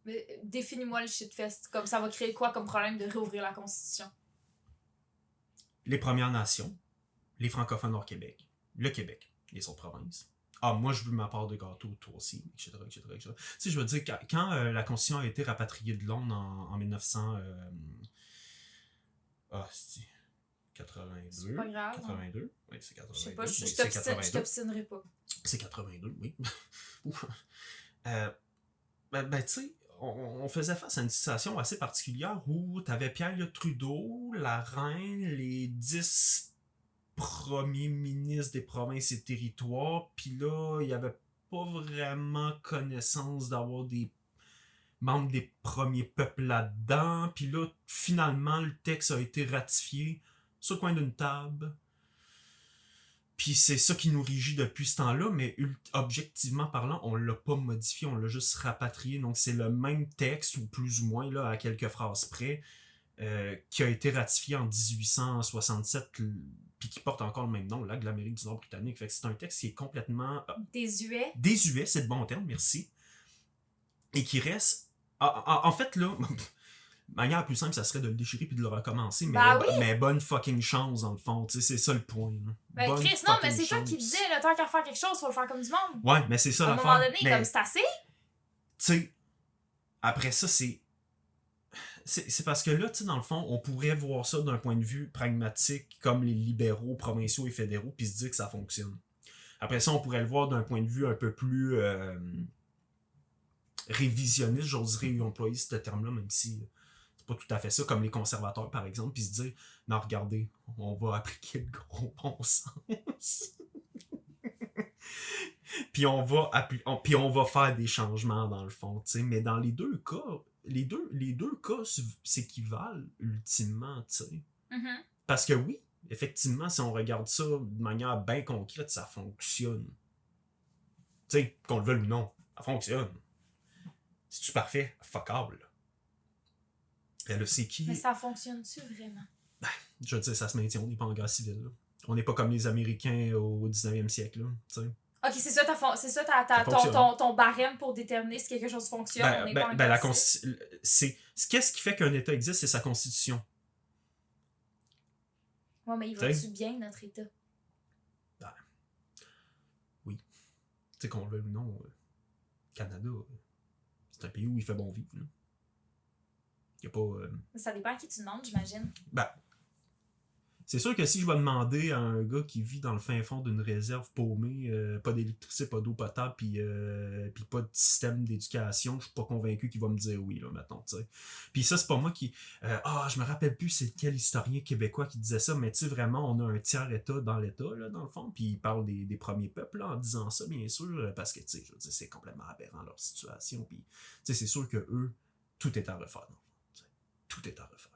S1: mais définis-moi le shitfest. Comme ça va créer quoi comme problème de réouvrir la Constitution?
S2: Les Premières Nations, les francophones hors Québec, le Québec, les autres provinces, moi je veux ma part de gâteau, toi aussi, etc., etc., etc. Tu sais, je veux dire, quand la Constitution a été rapatriée de Londres en 1900... c'est 82.
S1: C'est pas grave.
S2: 82? Oui, c'est 82.
S1: Je sais pas,
S2: Oui,
S1: je
S2: c'est 82.
S1: t'obstinerai pas.
S2: C'est 82, oui. Ouf. Tu sais, on faisait face à une situation assez particulière où t'avais Pierre Trudeau, la reine, les 10 premiers ministres des provinces et territoires, puis là, il n'y avait pas vraiment connaissance d'avoir des membres des premiers peuples là-dedans, puis là, finalement, le texte a été ratifié sur le coin d'une table. Puis c'est ça qui nous régit depuis ce temps-là, mais objectivement parlant, on l'a pas modifié, on l'a juste rapatrié. Donc c'est le même texte, ou plus ou moins, là, à quelques phrases près, qui a été ratifié en 1867, puis qui porte encore le même nom, l'acte de l'Amérique du Nord britannique. Fait que c'est un texte qui est complètement...
S1: Désuet.
S2: Désuet, c'est le bon terme, merci. Et qui reste... En fait, là... La manière la plus simple, ça serait de le déchirer puis de le recommencer, mais bonne fucking chance, dans le fond. Tu sais, c'est ça le point.
S1: Ben, Chris, non, mais c'est toi qui disais, le temps qu'à faire quelque chose, faut le faire comme du monde.
S2: Ouais, mais c'est ça l'affaire.
S1: À un moment donné, comme c'est assez.
S2: Tu sais, après ça, c'est parce que là, tu sais, dans le fond, on pourrait voir ça d'un point de vue pragmatique, comme les libéraux provinciaux et fédéraux, puis se dire que ça fonctionne. Après ça, on pourrait le voir d'un point de vue un peu plus révisionniste, j'oserais employer ce terme-là, même si c'est pas tout à fait ça, comme les conservateurs, par exemple, puis se dire, non, regardez, on va appliquer le gros bon sens. Puis on va faire des changements, dans le fond, tu sais. Mais dans les deux cas, les deux cas s'équivalent ultimement, tu sais.
S1: Mm-hmm.
S2: Parce que oui, effectivement, si on regarde ça de manière bien concrète, ça fonctionne. Tu sais, qu'on le veuille ou non, ça fonctionne. C'est-tu parfait? Fuck all. Et là, c'est qui?
S1: Mais ça fonctionne-tu vraiment?
S2: Ben, je veux dire, ça se maintient, on n'est pas en guerre civile. Là. On n'est pas comme les Américains au 19e siècle. Là, t'sais.
S1: Ok, c'est ça, ton barème pour déterminer si quelque chose fonctionne. On n'est pas en guerre civile.
S2: Qu'est-ce qui fait qu'un État existe? C'est sa constitution.
S1: Ouais, mais il va-tu bien, notre État?
S2: Ben, oui. Tu sais, qu'on le veuille ou non, Canada, c'est un pays où il fait bon vivre. Là. Il y a pas...
S1: Ça dépend à qui tu demandes, j'imagine.
S2: Ben, c'est sûr que si je vais demander à un gars qui vit dans le fin fond d'une réserve paumée, pas d'électricité, pas d'eau potable, puis pas de système d'éducation, je suis pas convaincu qu'il va me dire oui, là, maintenant, tu sais. Puis ça, c'est pas moi qui... je me rappelle plus c'est quel historien québécois qui disait ça, mais tu sais, vraiment, on a un tiers-État dans l'État, là, dans le fond, puis il parle des premiers peuples, là, en disant ça, bien sûr, parce que, tu sais, je veux dire, c'est complètement aberrant leur situation, puis, tu sais, c'est sûr que eux, tout est à refaire, dans le fond, tout est à refaire.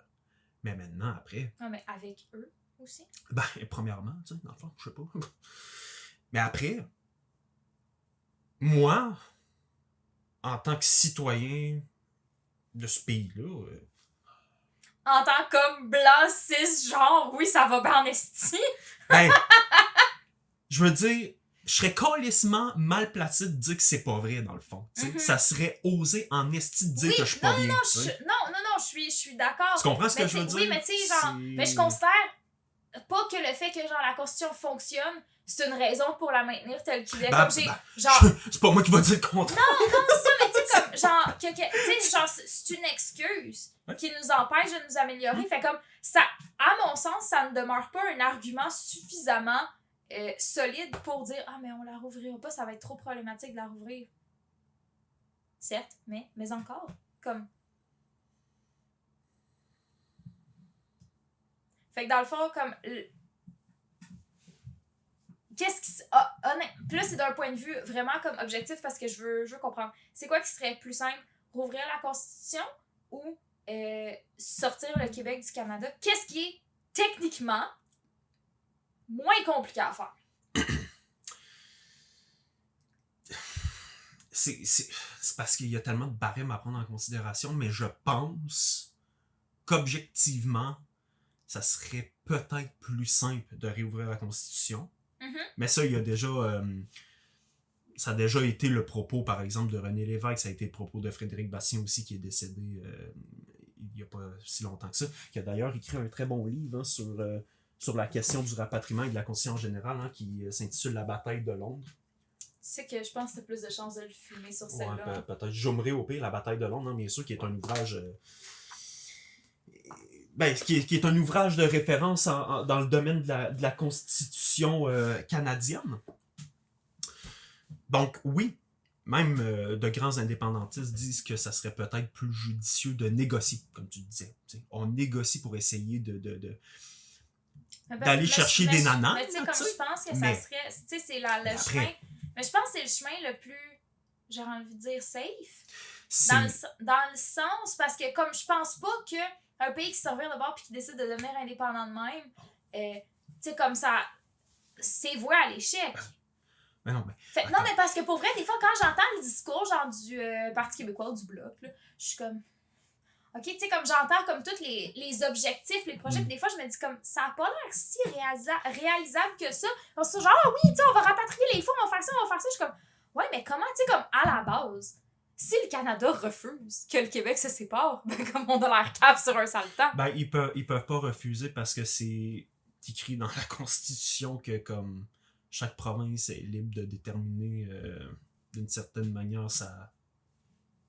S2: Mais maintenant, après...
S1: Non, mais avec eux aussi?
S2: Ben, premièrement, tu sais, dans le fond, je sais pas. Mais après, moi, en tant que citoyen de ce pays-là...
S1: En tant qu'homme blanc, cisgenre, oui, ça va bien en esti.
S2: Ben, je veux dire, je serais calissement mal placé de dire que c'est pas vrai, dans le fond. Mm-hmm. Ça serait osé en esti de dire que je suis pas bien.
S1: Non, je suis d'accord.
S2: Tu comprends ce que je veux dire?
S1: Oui, mais tu sais, genre, mais je considère pas que le fait que genre la Constitution fonctionne, c'est une raison pour la maintenir telle qu'il est.
S2: C'est pas moi qui va dire le contraire.
S1: Non, c'est ça, mais tu sais, comme, genre, tu sais, genre, c'est une excuse qui nous empêche de nous améliorer. Fait comme, ça, à mon sens, ça ne demeure pas un argument suffisamment solide pour dire, ah, mais on la rouvrira pas, ça va être trop problématique de la rouvrir. Certes, mais encore, comme. Fait que dans le fond, comme. Qu'est-ce qui. Puis là, c'est d'un point de vue vraiment comme objectif parce que je veux comprendre. C'est quoi qui serait plus simple? Rouvrir la Constitution ou sortir le Québec du Canada? Qu'est-ce qui est techniquement moins compliqué à faire?
S2: C'est parce qu'il y a tellement de barèmes à prendre en considération, mais je pense qu'objectivement, ça serait peut-être plus simple de réouvrir la Constitution. Mm-hmm. Mais ça, il y a déjà... ça a déjà été le propos, par exemple, de René Lévesque. Ça a été le propos de Frédéric Bastien aussi, qui est décédé il n'y a pas si longtemps que ça. Qui a d'ailleurs écrit un très bon livre hein, sur la question du rapatriement et de la Constitution en général, hein, qui s'intitule « La bataille de Londres ».
S1: sais que je pense que t'as plus de chances de le fumer sur
S2: Ouais,
S1: celle-là.
S2: peut-être. J'aimerais au pire la bataille de Londres, hein, bien sûr, qui est un ouvrage. Qui est un ouvrage de référence dans le domaine de la Constitution canadienne. Donc, oui, même de grands indépendantistes disent que ça serait peut-être plus judicieux de négocier, comme tu disais. T'sais. On négocie pour essayer d'aller chercher des nanas.
S1: Mais tu sais, comme je pense que ça serait. Tu sais, c'est le
S2: après,
S1: chemin. Mais je pense que c'est le chemin le plus, j'ai envie de dire, safe. Dans le sens, parce que comme je pense pas qu'un pays qui se revient de bord puis qui décide de devenir indépendant de même, tu sais, comme ça, c'est voué à l'échec.
S2: Mais non,
S1: non, mais parce que pour vrai, des fois, quand j'entends le discours genre du Parti québécois ou du Bloc, là, je suis comme. OK, tu sais, comme j'entends comme tous les objectifs, les projets, puis des fois, je me dis comme, ça n'a pas l'air si réalisable que ça. Parce que genre, ah oui, tu sais, on va rapatrier les fonds, on va faire ça, on va faire ça. Je suis comme, ouais, mais comment, tu sais, comme à la base, si le Canada refuse que le Québec se sépare, ben comme on a l'air cave sur un sale temps.
S2: Ben, ils peuvent pas refuser parce que c'est écrit dans la Constitution que, comme, chaque province est libre de déterminer d'une certaine manière sa...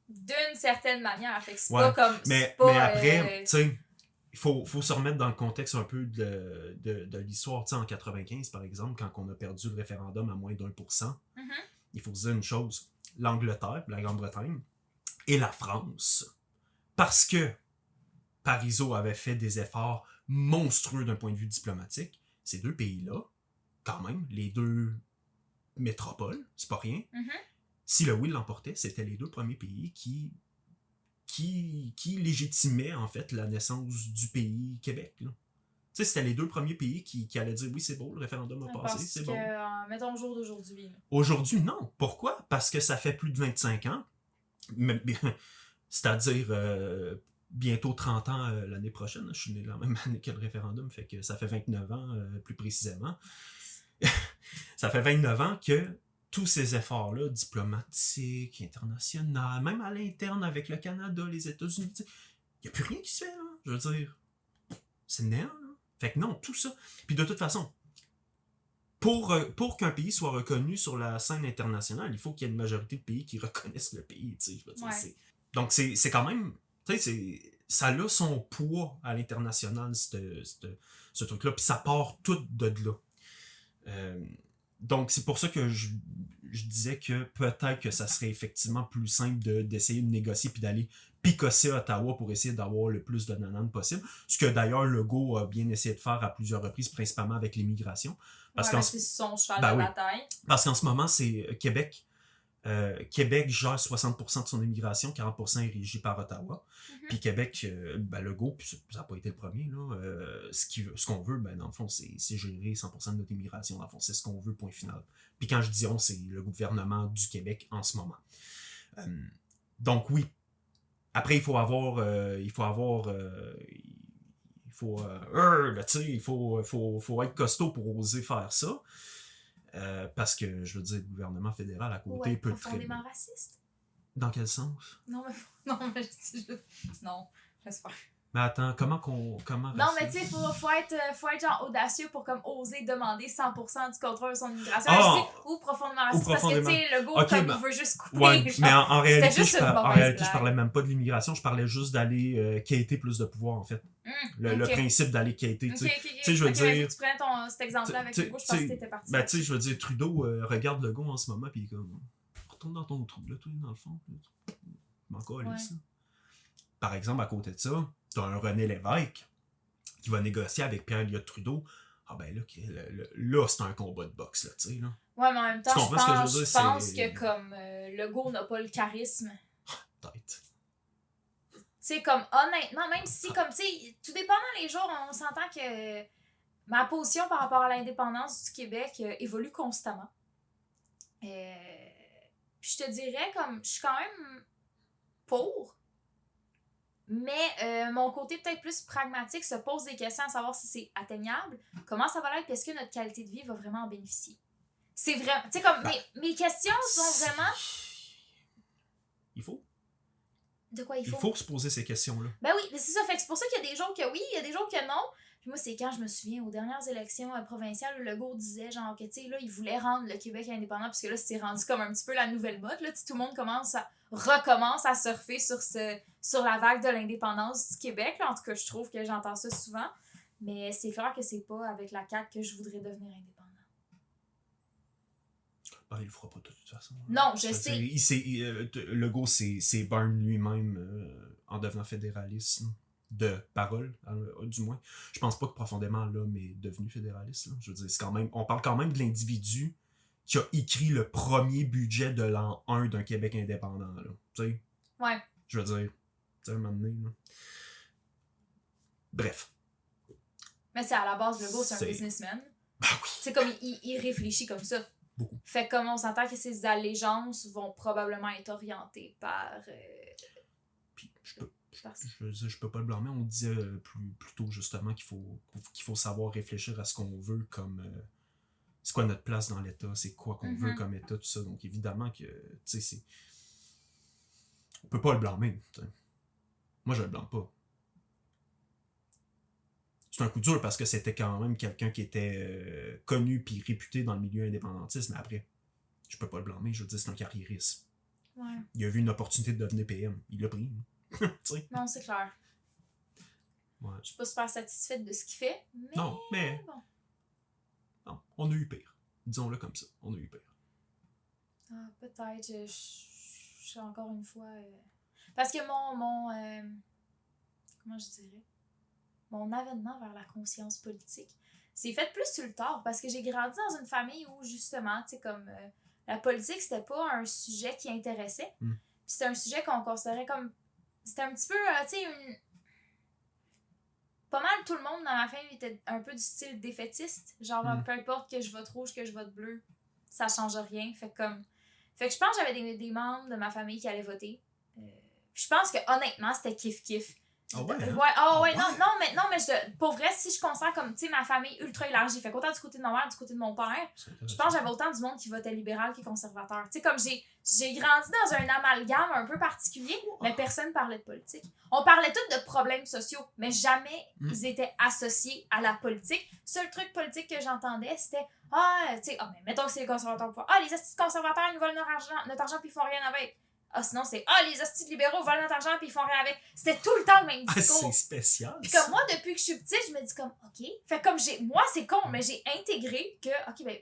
S1: D'une certaine manière. Fait que c'est
S2: ouais.
S1: pas comme.
S2: Mais après, tu sais, il faut se remettre dans le contexte un peu de l'histoire. Tu sais, en 95, par exemple, quand on a perdu le référendum à moins d'1%, il faut se dire une chose. L'Angleterre, la Grande-Bretagne, et la France, parce que Parizeau avait fait des efforts monstrueux d'un point de vue diplomatique, ces deux pays-là, quand même, les deux métropoles, c'est pas rien. Si le oui l'emportait, c'était les deux premiers pays qui légitimaient en fait la naissance du pays Québec. Tu sais, c'était les deux premiers pays qui allaient dire oui, c'est beau, le référendum a passé, c'est bon.
S1: Mettons au jour d'aujourd'hui.
S2: Aujourd'hui, non. Pourquoi? Parce que ça fait plus de 25 ans, c'est-à-dire bientôt 30 ans l'année prochaine. Je suis né la même année que le référendum, fait que ça fait 29 ans plus précisément. Ça fait 29 ans que tous ces efforts-là, diplomatiques, internationaux, même à l'interne avec le Canada, les États-Unis, il n'y a plus rien qui se fait, là. Je veux dire, c'est néant, là. Fait que non, tout ça. Puis de toute façon, pour qu'un pays soit reconnu sur la scène internationale, il faut qu'il y ait une majorité de pays qui reconnaissent le pays, tu sais. Je veux dire, donc c'est quand même, tu sais, ça a son poids à l'international, ce truc-là, puis ça part tout de là. Donc, c'est pour ça que je disais que peut-être que ça serait effectivement plus simple d'essayer de négocier puis d'aller picosser Ottawa pour essayer d'avoir le plus de nananes possible. Ce que d'ailleurs Legault a bien essayé de faire à plusieurs reprises, principalement avec l'immigration.
S1: C'est son cheval de bataille.
S2: Parce qu'en ce moment, c'est Québec. Québec gère 60% de son immigration, 40% est régi par Ottawa. Puis Québec, Legault, puis ça n'a pas été le premier, là, ce qu'on veut, dans le fond, c'est gérer 100% de notre immigration. Dans le fond, c'est ce qu'on veut, point final. Puis quand je dis on, c'est le gouvernement du Québec en ce moment. Donc oui. Après, il faut être costaud pour oser faire ça. Parce que, je veux dire, le gouvernement fédéral à côté peut être
S1: profondément raciste.
S2: Dans quel sens?
S1: Non, mais non, j'espère.
S2: Mais attends, comment
S1: non, mais tu sais, faut être genre audacieux pour comme oser demander 100% du contrôle de son immigration. Ou profondément raciste, parce que tu sais, le gars, il veut juste couper.
S2: Ouais, mais en réalité, je parlais même pas de l'immigration, je parlais juste d'aller quêter plus de pouvoir, en fait. Le principe d'aller quêter, tu sais, je veux dire...
S1: Tu prends cet exemple-là avec Legault, je pense que t'étais parti.
S2: Ben, tu sais, je veux dire, Trudeau regarde Legault en ce moment, puis il est comme... Retourne dans ton trou, là, toi, dans le fond. Encore ça. Par exemple, à côté de ça, t'as un René Lévesque qui va négocier avec Pierre-Éliott Trudeau. Ah ben là, c'est un combat de boxe, là, tu sais, là.
S1: Ouais, mais en même temps, je pense que comme Legault n'a pas le charisme.
S2: Peut-être.
S1: Tu sais, comme honnêtement, même si, comme, tu sais, tout dépendant les jours, on s'entend que ma position par rapport à l'indépendance du Québec évolue constamment. Puis je te dirais, comme, je suis quand même pour. Mais mon côté peut-être plus pragmatique se pose des questions à savoir si c'est atteignable, comment ça va être, est-ce que notre qualité de vie va vraiment en bénéficier. C'est vrai, tu sais, comme mes questions sont vraiment...
S2: Il faut.
S1: De quoi il faut?
S2: Il faut se poser ces questions-là.
S1: Ben oui, mais c'est ça, fait que c'est pour ça qu'il y a des jours que oui, il y a des jours que non, Puis moi, c'est quand je me souviens, aux dernières élections provinciales, Legault disait, genre, que, tu sais, là, il voulait rendre le Québec indépendant, parce que là, c'est rendu comme un petit peu la nouvelle mode, là, tout le monde recommence à surfer sur la vague de l'indépendance du Québec, là. En tout cas, je trouve que j'entends ça souvent. Mais c'est clair que c'est pas avec la CAQ que je voudrais devenir indépendant.
S2: Ben, il le fera pas de toute façon.
S1: Non, je sais.
S2: Legault s'est burn lui-même en devenant fédéraliste. De parole, du moins. Je pense pas que profondément l'homme est devenu fédéraliste. Là. Je veux dire, c'est quand même, on parle quand même de l'individu qui a écrit le premier budget de l'an 1 d'un Québec indépendant. Là. Tu sais?
S1: Ouais.
S2: Je veux dire, tu sais, un moment donné. Là. Bref.
S1: Mais c'est à la base, Legault, c'est un businessman.
S2: Ben oui.
S1: C'est comme, il réfléchit comme ça.
S2: Beaucoup.
S1: Fait que comme on s'entend que ses allégeances vont probablement être orientées par...
S2: Puis, je peux pas le blâmer. On disait plus tôt, justement, qu'il faut savoir réfléchir à ce qu'on veut comme... c'est quoi notre place dans l'État? C'est quoi qu'on veut comme État? Tout ça. Donc, évidemment que, tu sais, c'est... On peut pas le blâmer. T'sais. Moi, je le blâme pas. C'est un coup dur parce que c'était quand même quelqu'un qui était connu puis réputé dans le milieu indépendantiste, mais après, je peux pas le blâmer, je veux dire, c'est un carriériste.
S1: Ouais.
S2: Il a vu une opportunité de devenir PM, il l'a pris.
S1: Non, c'est clair.
S2: Ouais.
S1: Je suis pas super satisfaite de ce qu'il fait, mais...
S2: Non, mais...
S1: Bon.
S2: Non, on a eu pire. Disons-le comme ça, on a eu pire.
S1: Ah, peut-être, je suis encore une fois... Parce que mon comment je dirais? Mon avènement vers la conscience politique, c'est fait plus sur le tard parce que j'ai grandi dans une famille où, justement, tu sais, comme la politique, c'était pas un sujet qui intéressait. Puis c'était un sujet qu'on considérait comme... C'était un petit peu, tu sais, pas mal tout le monde dans ma famille était un peu du style défaitiste. Genre, peu importe que je vote rouge, que je vote bleu, ça change rien. Fait que je pense que j'avais des membres de ma famille qui allaient voter. Je pense que, honnêtement, c'était kiff-kiff.
S2: Ah ouais? Hein?
S1: Ouais, non, mais pour vrai, si je considère comme, tu sais, ma famille ultra élargie, fait qu'autant du côté de ma mère, du côté de mon père, je pense que j'avais autant du monde qui votait libéral que conservateur. Tu sais, comme j'ai grandi dans un amalgame un peu particulier, mais personne parlait de politique. On parlait tous de problèmes sociaux, mais jamais ils étaient associés à la politique. Le seul truc politique que j'entendais, c'était tu sais, mais mettons que c'est les conservateurs. Les astuces conservateurs, ils nous volent notre argent puis ils font rien avec. Sinon, c'est les hosties de libéraux volent notre argent puis ils font rien avec. C'était tout le temps le même discours.
S2: C'est spécial.
S1: Puis comme moi, depuis que je suis petite, je me dis comme, OK. Fait comme moi, c'est con, mais j'ai intégré que, OK, ben,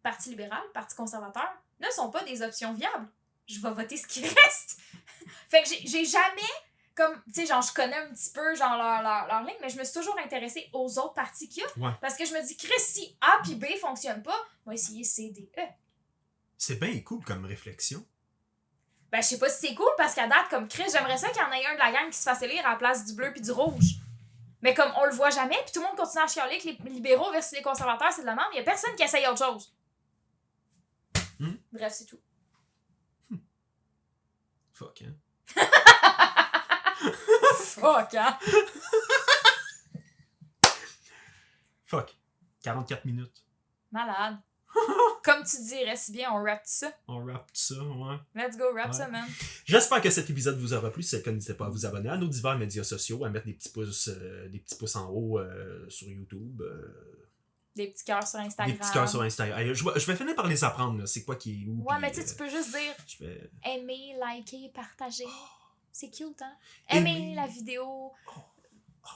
S1: Parti libéral, Parti conservateur ne sont pas des options viables. Je vais voter ce qui reste. Fait que j'ai jamais, comme, tu sais, genre, je connais un petit peu, genre, leur ligne, mais je me suis toujours intéressée aux autres partis qu'il y a.
S2: Ouais.
S1: Parce que je me dis, Chris, si A puis B fonctionnent pas, moi, essayer C, D, E.
S2: C'est bien cool comme réflexion.
S1: Ben, je sais pas si c'est cool parce qu'à date, comme Chris, j'aimerais ça qu'il y en ait un de la gang qui se fasse élire à la place du bleu puis du rouge. Mais comme on le voit jamais, puis tout le monde continue à chialer que les libéraux versus les conservateurs, c'est de la merde, il y a personne qui essaye autre chose. Bref, c'est tout.
S2: Fuck, hein?
S1: Fuck, hein?
S2: Fuck. 44 minutes.
S1: Malade. Comme tu dirais si bien, on rappe ça.
S2: On rappe ça, ouais.
S1: Let's go, rap ça, man.
S2: J'espère que cet épisode vous aura plu. Si c'est le cas, n'hésitez pas à vous abonner à nos divers médias sociaux, à mettre des petits pouces en haut sur YouTube.
S1: Des petits cœurs sur Instagram.
S2: Des petits cœurs sur Instagram. Je vais finir par les apprendre, là. C'est quoi qui est où.
S1: Ouais, mais tu sais, tu peux juste dire aimer, liker, partager. C'est cute, hein? Aimer la vidéo.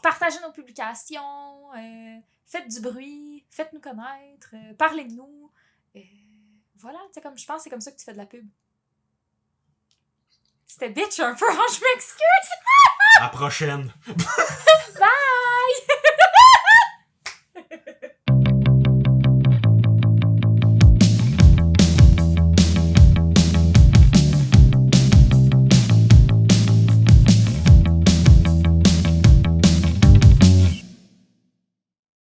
S1: Partagez nos publications. Faites du bruit. Faites-nous connaître. Parlez de nous. Voilà, tu sais, comme je pense que c'est comme ça que tu fais de la pub. C'était bitch un peu, hein, je m'excuse.
S2: À la prochaine.
S1: Bye!